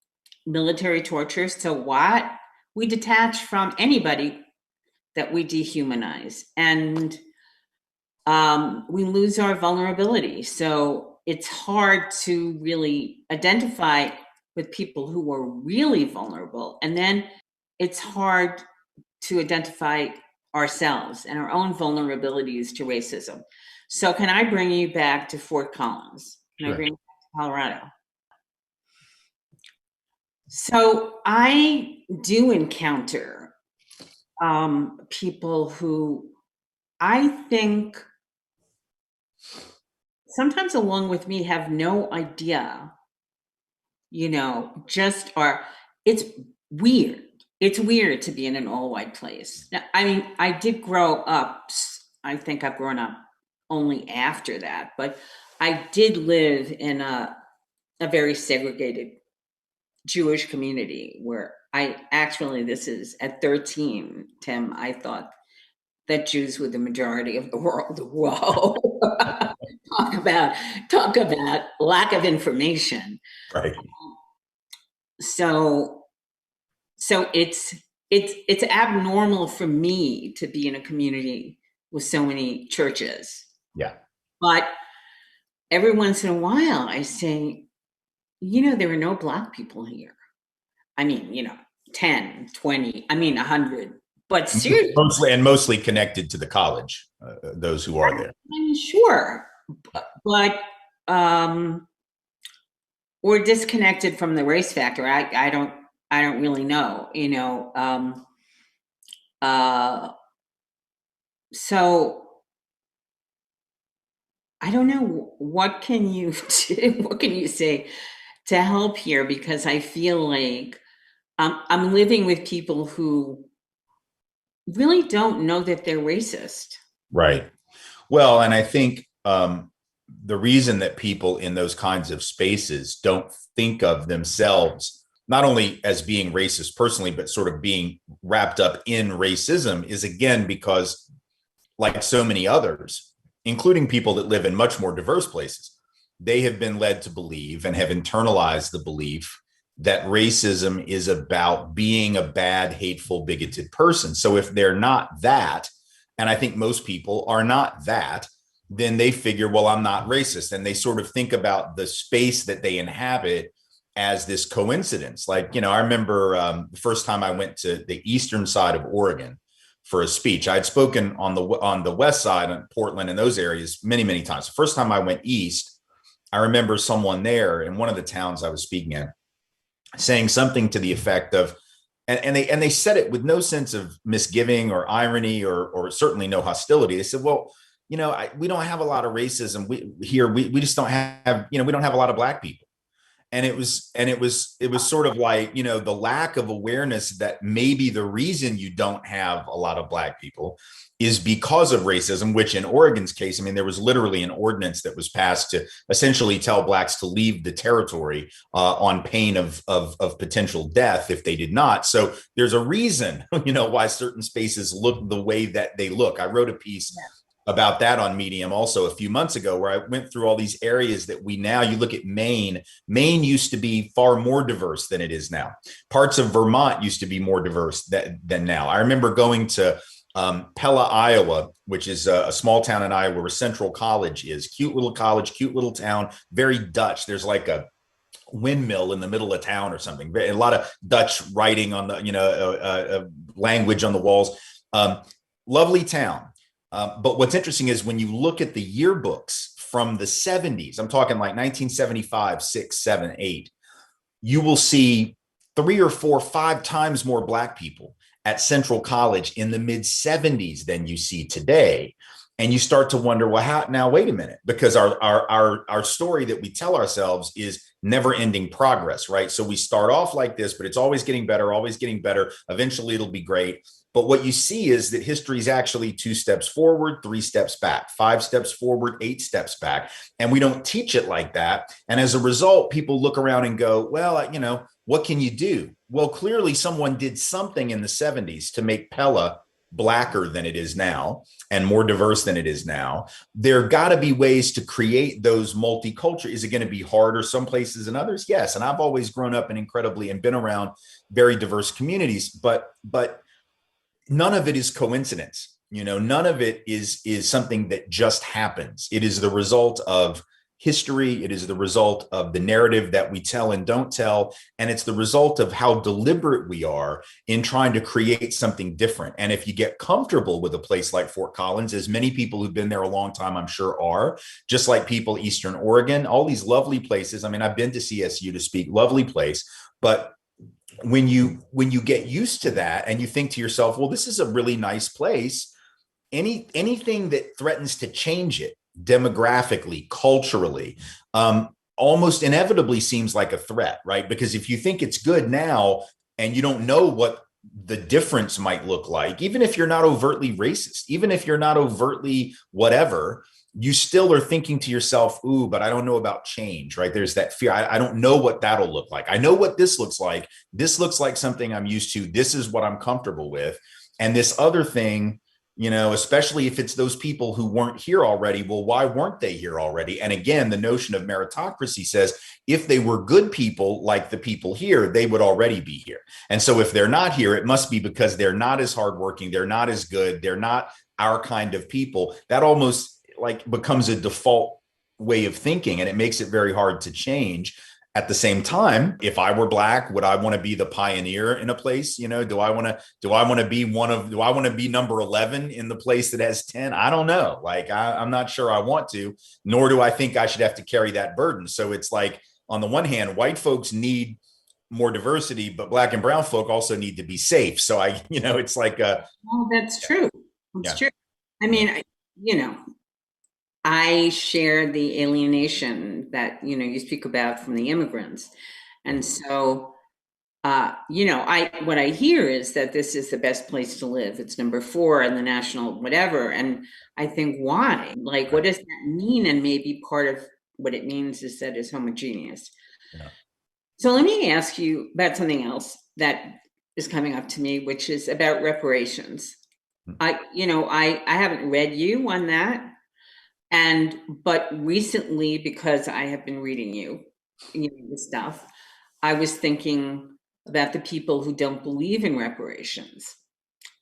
military torture. So what? We detach from anybody that we dehumanize, and we lose our vulnerability. So it's hard to really identify with people who are really vulnerable. And then it's hard to identify ourselves and our own vulnerabilities to racism. So can I bring you back to Fort Collins? Can I bring you back to Colorado? So I do encounter people who I think sometimes along with me have no idea, just it's weird. It's weird to be in an all white place. Now, I mean, I did grow up, I think I've grown up only after that, but I did live in a very segregated Jewish community where this is at 13, Tim, I thought that Jews were the majority of the world. Whoa. talk about lack of information. Right. So it's abnormal for me to be in a community with so many churches. Yeah. But every once in a while I say, there are no Black people here. I mean, 10, 20, 100. But seriously, mostly connected to the college, those who are there. Sure, but or disconnected from the race factor. I don't really know. So I don't know, what can you do, what can you say to help here? Because I feel like I'm living with people who really don't know that they're racist. Right. Well, and I think the reason that people in those kinds of spaces don't think of themselves not only as being racist personally, but sort of being wrapped up in racism is, again, because like so many others, including people that live in much more diverse places, they have been led to believe and have internalized the belief that racism is about being a bad, hateful, bigoted person. So if they're not that, and I think most people are not that, then they figure, well, I'm not racist. And they sort of think about the space that they inhabit as this coincidence. Like, I remember the first time I went to the eastern side of Oregon for a speech. I'd spoken on the west side, in Portland and those areas many, many times. The first time I went east, I remember someone there in one of the towns I was speaking in saying something to the effect of, and they said it with no sense of misgiving or irony or certainly no hostility. They said, well, we don't have a lot of racism here. We just don't have, we don't have a lot of Black people. And it was sort of like, the lack of awareness that maybe the reason you don't have a lot of Black people is because of racism, which in Oregon's case, there was literally an ordinance that was passed to essentially tell Blacks to leave the territory on pain of potential death if they did not. So there's a reason, why certain spaces look the way that they look. I wrote a piece about that on Medium also a few months ago, where I went through all these areas that you look at Maine used to be far more diverse than it is now. Parts of Vermont used to be more diverse than now. I remember going to Pella, Iowa, which is a small town in Iowa where Central College is. Cute little college, cute little town, very Dutch. There's like a windmill in the middle of town or something. A lot of Dutch writing on the, language on the walls. Lovely town. But what's interesting is when you look at the yearbooks from the 70s, I'm talking like 1975, 6, 7, 8, you will see 3 or 4, 5 times more Black people at Central College in the mid 70s than you see today. And you start to wonder, well, now wait a minute, because our story that we tell ourselves is never ending progress, right? So we start off like this, but it's always getting better, always getting better. Eventually it'll be great. But what you see is that history is actually 2 steps forward, 3 steps back, 5 steps forward, 8 steps back. And we don't teach it like that. And as a result, people look around and go, well, what can you do? Well, clearly someone did something in the 70s to make Pella Blacker than it is now and more diverse than it is now. There got to be ways to create those multicultural. Is it going to be harder some places than others? Yes. And I've always grown up in and been around very diverse communities, but none of it is coincidence. None of it is something that just happens. It is the result of history. It is the result of the narrative that we tell and don't tell. And it's the result of how deliberate we are in trying to create something different. And if you get comfortable with a place like Fort Collins, as many people who've been there a long time, I'm sure are, just like people, Eastern Oregon, all these lovely places. I've been to CSU to speak, lovely place, but when you get used to that and you think to yourself, well, this is a really nice place, anything that threatens to change it demographically, culturally, almost inevitably seems like a threat, right? Because if you think it's good now and you don't know what the difference might look like, even if you're not overtly racist, even if you're not overtly whatever, you still are thinking to yourself, ooh, but I don't know about change, right? There's that fear. I don't know what that'll look like. I know what this looks like. This looks like something I'm used to. This is what I'm comfortable with. And this other thing, especially if it's those people who weren't here already, well, why weren't they here already? And again, the notion of meritocracy says if they were good people like the people here, they would already be here. And so if they're not here, it must be because they're not as hardworking, they're not as good, they're not our kind of people. That almost like becomes a default way of thinking, and it makes it very hard to change. At the same time, if I were Black, would I want to be the pioneer in a place? Do I want to be number 11 in the place that has 10? I don't know. Like, I'm not sure I want to, nor do I think I should have to carry that burden. So it's like, on the one hand, white folks need more diversity, but Black and brown folk also need to be safe. So it's like, well, that's true. That's true. I mean, I share the alienation that, you speak about from the immigrants. And so, what I hear is that this is the best place to live. It's number 4 in the national whatever. And I think, why? Like, what does that mean? And maybe part of what it means is that it's homogeneous. Yeah. So let me ask you about something else that is coming up to me, which is about reparations. I haven't read you on that. But recently, because I have been reading you the stuff, I was thinking about the people who don't believe in reparations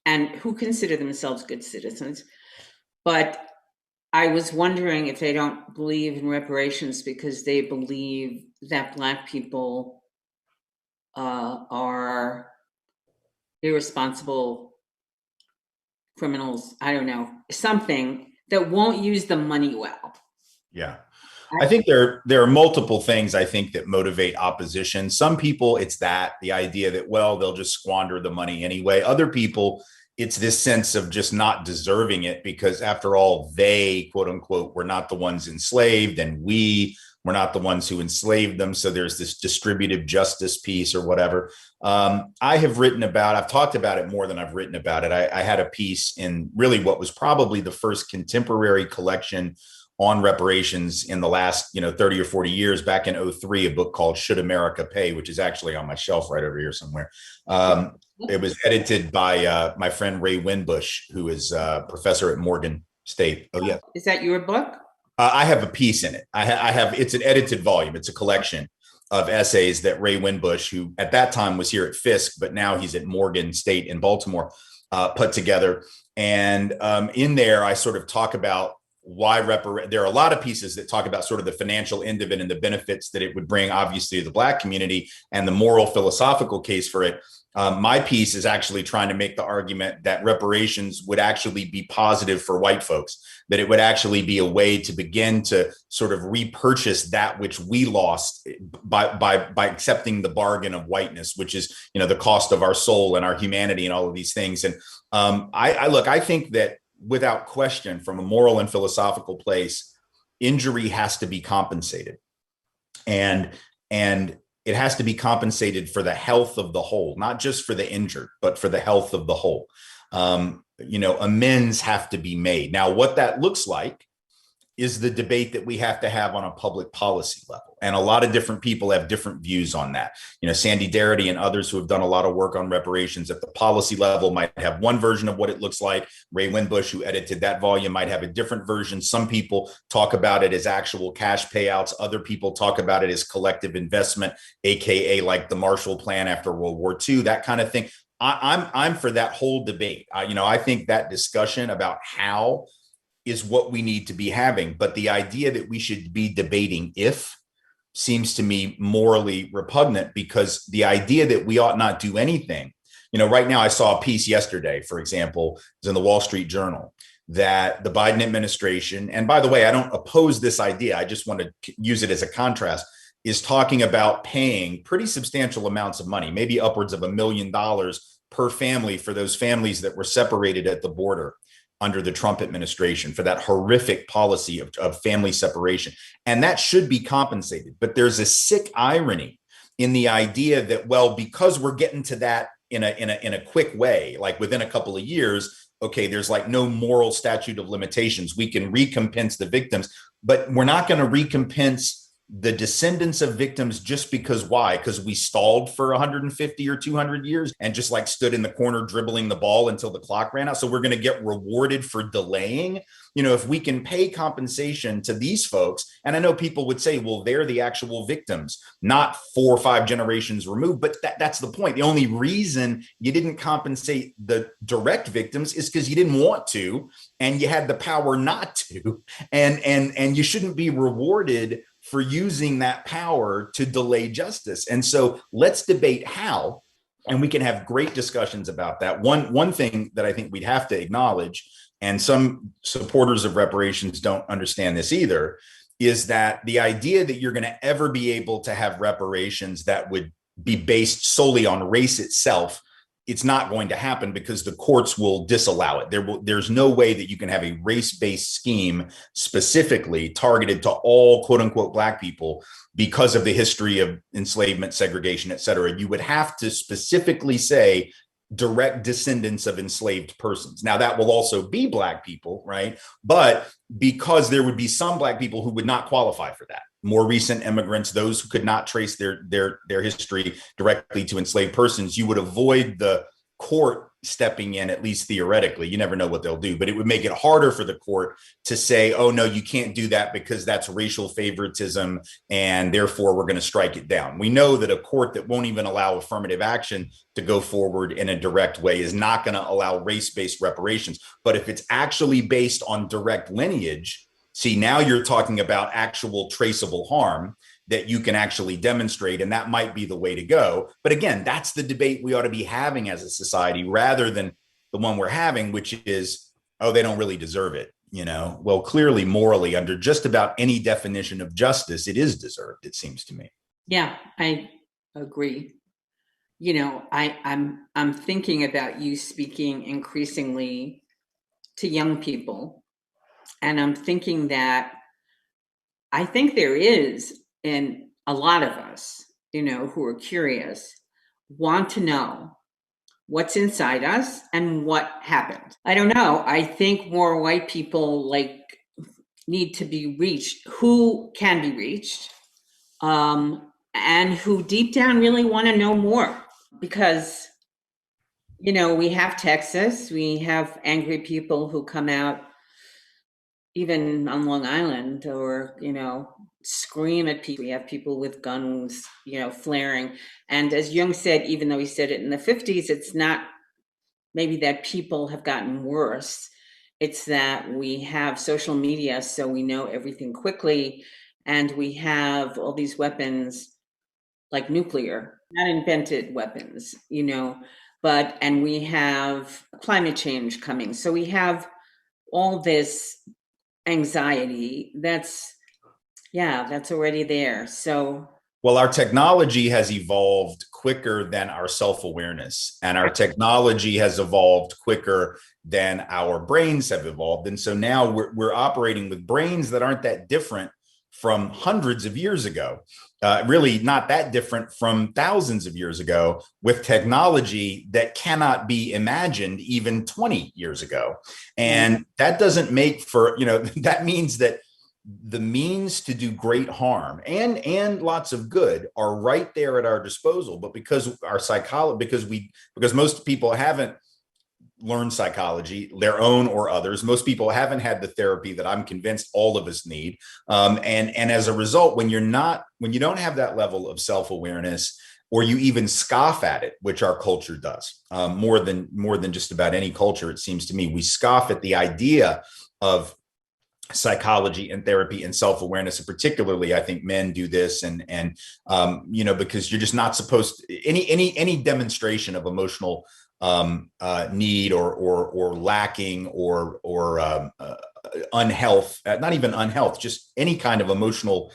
and who consider themselves good citizens. But I was wondering if they don't believe in reparations because they believe that Black people are irresponsible criminals. I don't know, something that won't use the money well. Yeah. I think there are multiple things I think that motivate opposition. Some people, it's the idea that, well, they'll just squander the money anyway. Other people, it's this sense of just not deserving it because after all, they, quote unquote, were not the ones enslaved and we were not the ones who enslaved them. So there's this distributive justice piece or whatever. I've talked about it more than I've written about it. I had a piece in really what was probably the first contemporary collection on reparations in the last 30 or 40 years, back in 2003, a book called Should America Pay, which is actually on my shelf right over here somewhere. It was edited by my friend Ray Winbush, who is a professor at Morgan State. Oh yeah. Is that your book? I have a piece in it. I have, it's an edited volume. It's a collection of essays that Ray Winbush, who at that time was here at Fisk, but now he's at Morgan State in Baltimore, put together. And in there, I sort of talk about why there are a lot of pieces that talk about sort of the financial end of it and the benefits that it would bring, obviously, to the Black community and the moral philosophical case for it. My piece is actually trying to make the argument that reparations would actually be positive for white folks, that it would actually be a way to begin to sort of repurchase that which we lost by accepting the bargain of whiteness, which is, the cost of our soul and our humanity and all of these things. And I think that without question, from a moral and philosophical place, injury has to be compensated. And it has to be compensated for the health of the whole, not just for the injured, but for the health of the whole. Amends have to be made. Now, what that looks like is the debate that we have to have on a public policy level. And a lot of different people have different views on that. Sandy Darity and others who have done a lot of work on reparations at the policy level might have one version of what it looks like. Ray Winbush, who edited that volume, might have a different version. Some people talk about it as actual cash payouts. Other people talk about it as collective investment, AKA like the Marshall Plan after World War II, that kind of thing. I'm for that whole debate. I think that discussion about how is what we need to be having. But the idea that we should be debating if seems to me morally repugnant, because the idea that we ought not do anything, right now I saw a piece yesterday, for example, it's in the Wall Street Journal, that the Biden administration, and by the way, I don't oppose this idea, I just want to use it as a contrast, is talking about paying pretty substantial amounts of money, maybe upwards of $1 million per family for those families that were separated at the border under the Trump administration, for that horrific policy of family separation. And that should be compensated. But there's a sick irony in the idea that, well, because we're getting to that in a quick way, like within a couple of years, okay, there's like no moral statute of limitations. We can recompense the victims, but we're not going to recompense the descendants of victims just because why? Because we stalled for 150 or 200 years and just like stood in the corner dribbling the ball until the clock ran out. So we're going to get rewarded for delaying. If we can pay compensation to these folks, and I know people would say, well, they're the actual victims, not 4 or 5 generations removed, but that's the point. The only reason you didn't compensate the direct victims is because you didn't want to, and you had the power not to, and you shouldn't be rewarded for using that power to delay justice. And so let's debate how, and we can have great discussions about that. One thing that I think we'd have to acknowledge, and some supporters of reparations don't understand this either, is that the idea that you're going to ever be able to have reparations that would be based solely on race itself, it's not going to happen because the courts will disallow it. There's no way that you can have a race-based scheme specifically targeted to all quote unquote Black people because of the history of enslavement, segregation, et cetera. You would have to specifically say direct descendants of enslaved persons. Now that will also be Black people, right? But because there would be some Black people who would not qualify for that. More recent immigrants, those who could not trace their history directly to enslaved persons, you would avoid the court stepping in, at least theoretically. You never know what they'll do, but it would make it harder for the court to say, oh, no, you can't do that because that's racial favoritism, and therefore we're going to strike it down. We know that a court that won't even allow affirmative action to go forward in a direct way is not going to allow race-based reparations. But if it's actually based on direct lineage, see, now you're talking about actual traceable harm that you can actually demonstrate, and that might be the way to go. But again, that's the debate we ought to be having as a society rather than the one we're having, which is, oh, they don't really deserve it. Well, clearly, morally, under just about any definition of justice, it is deserved, it seems to me. Yeah, I agree. I'm thinking about you speaking increasingly to young people. And I'm thinking that I think there is, in a lot of us, who are curious, want to know what's inside us and what happened. I don't know. I think more white people need to be reached, who can be reached, and who deep down really want to know more. Because, we have Texas, we have angry people who come out even on Long Island, or, scream at people. We have people with guns, flaring. And as Jung said, even though he said it in the 50s, it's not maybe that people have gotten worse. It's that we have social media, so we know everything quickly. And we have all these weapons like nuclear, not invented weapons, and we have climate change coming. So we have all this anxiety that's already there. So, well, our technology has evolved quicker than our self-awareness, and our technology has evolved quicker than our brains have evolved. And so now we're operating with brains that aren't that different from hundreds of years ago, really not that different from thousands of years ago, with technology that cannot be imagined even 20 years ago. And that doesn't make for, that means that the means to do great harm and lots of good are right there at our disposal. But because our psychology, because most people haven't learned psychology, their own or others, most people haven't had the therapy that I'm convinced all of us need. And as a result, when you don't have that level of self-awareness, or you even scoff at it, which our culture does, more than just about any culture, it seems to me, we scoff at the idea of psychology and therapy and self-awareness. And particularly, I think men do this, and because you're just not supposed to, any demonstration of emotional need or lacking or unhealth, not even unhealth, just any kind of emotional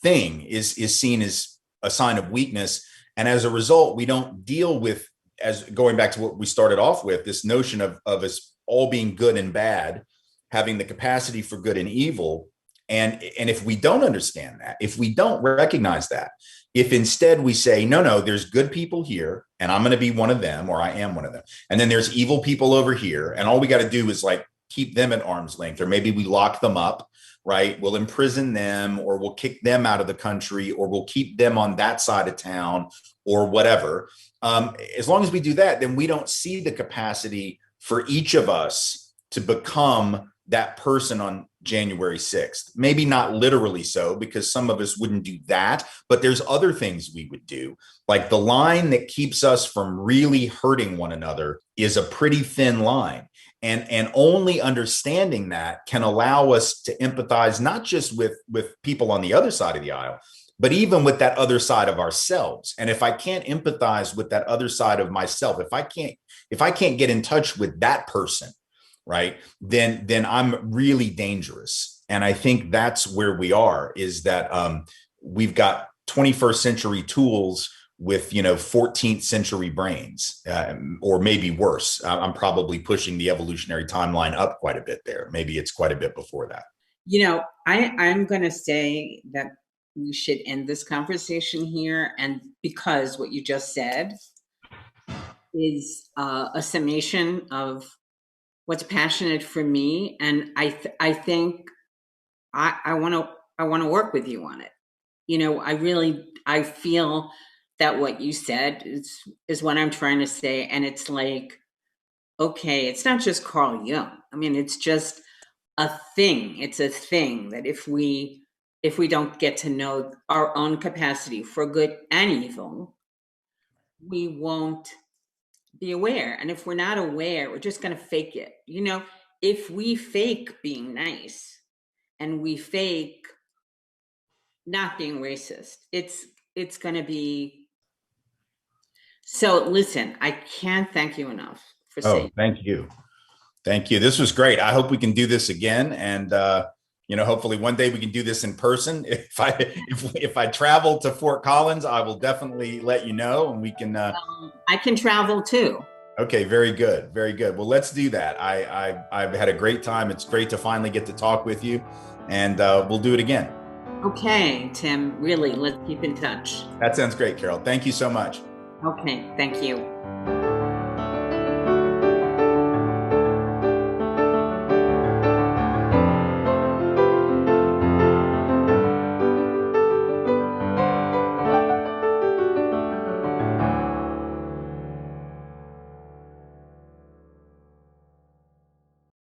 thing is seen as a sign of weakness. And as a result, we don't deal with, as going back to what we started off with, this notion of us all being good and bad, having the capacity for good and evil. And if we don't understand that, if we don't recognize that, if instead we say, no, there's good people here and I'm going to be one of them, or I am one of them. And then there's evil people over here. And all we got to do is like keep them at arm's length, or maybe we lock them up, right? We'll imprison them, or we'll kick them out of the country, or we'll keep them on that side of town, or whatever. As long as we do that, then we don't see the capacity for each of us to become that person on January 6th. Maybe not literally so, because some of us wouldn't do that, but there's other things we would do. Like the line that keeps us from really hurting one another is a pretty thin line. And only understanding that can allow us to empathize, not just with people on the other side of the aisle, but even with that other side of ourselves. And if I can't empathize with that other side of myself, if I can't get in touch with that person, right, then I'm really dangerous. And I think that's where we are, is that we've got 21st century tools with 14th century brains, or maybe worse. I'm probably pushing the evolutionary timeline up quite a bit there. Maybe it's quite a bit before that. I'm going to say that we should end this conversation here, and because what you just said is a summation of what's passionate for me, and I think I want to work with you on it. I feel that what you said is what I'm trying to say, and it's like, okay, it's not just Carl Jung. I mean, it's just a thing. It's a thing that if we don't get to know our own capacity for good and evil, we won't be aware. And if we're not aware, we're just going to fake it. If we fake being nice and we fake not being racist, it's going to be. So listen, I can't thank you enough for saying. Thank you. Thank you. This was great. I hope we can do this again. And, hopefully one day we can do this in person. If I travel to Fort Collins, I will definitely let you know, and we can. I can travel too. Okay. Very good. Very good. Well, let's do that. I've had a great time. It's great to finally get to talk with you, and we'll do it again. Okay, Tim, really, let's keep in touch. That sounds great, Carol. Thank you so much. Okay. Thank you.